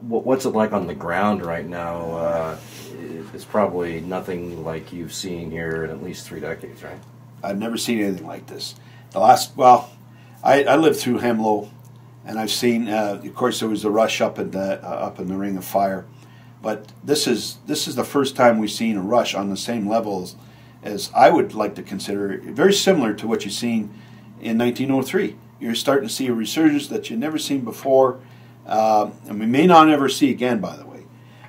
what's it like on the ground right now? It's probably nothing like you've seen here in at least 3 decades, right? I've never seen anything like this. I lived through Hemlo, and I've seen. Of course, there was the rush up in the Ring of Fire, but this is the first time we've seen a rush on the same levels as I would like to consider, very similar to what you've seen in 1903. You're starting to see a resurgence that you've never seen before, and we may not ever see again, by the way.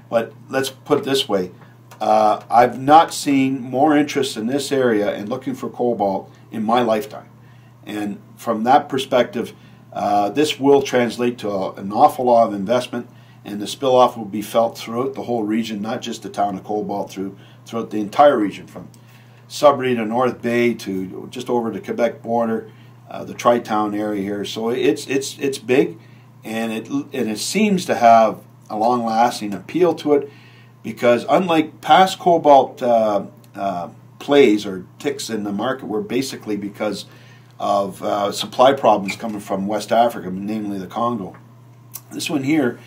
But let's put it this way. I've not seen more interest in this area and looking for cobalt in my lifetime. And from that perspective, this will translate to an awful lot of investment, and the spill-off will be felt throughout the whole region, not just the town of Cobalt, throughout the entire region, from Sudbury to North Bay to just over the Quebec border, the Tri-Town area here. So it's big, and it seems to have a long-lasting appeal to it, because unlike past cobalt plays or ticks in the market, were basically because of supply problems coming from West Africa, namely the Congo. This one here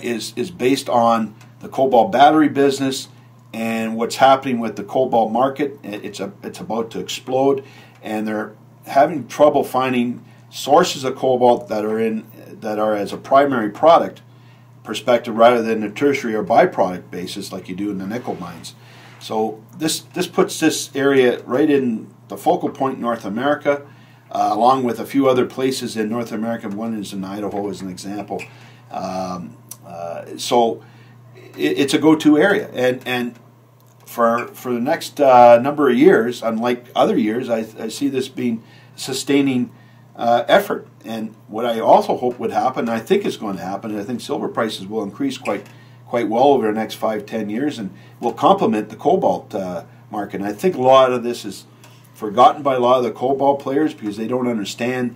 is based on the cobalt battery business and what's happening with the cobalt market. It's about to explode, and they're having trouble finding sources of cobalt that are as a primary product perspective rather than a tertiary or byproduct basis like you do in the nickel mines. So this puts this area right in the focal point in North America, along with a few other places in North America. One is in Idaho as an example. So it's a go-to area, and for the next number of years, unlike other years, I see this being sustaining effort. And what I also hope would happen, I think is going to happen, I think silver prices will increase quite well over the next 5-10 years, and will complement the cobalt market. And I think a lot of this is forgotten by a lot of the cobalt players because they don't understand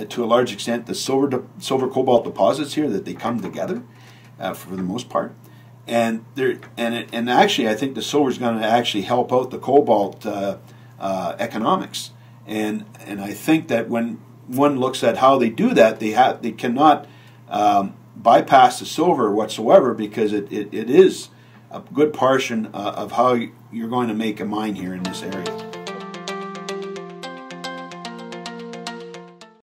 to a large extent the silver cobalt deposits here, that they come together for the most part. And actually, I think the silver is going to actually help out the cobalt economics. And I think that when one looks at how they do that, they cannot bypass the silver whatsoever, because it is a good portion of how you're going to make a mine here in this area.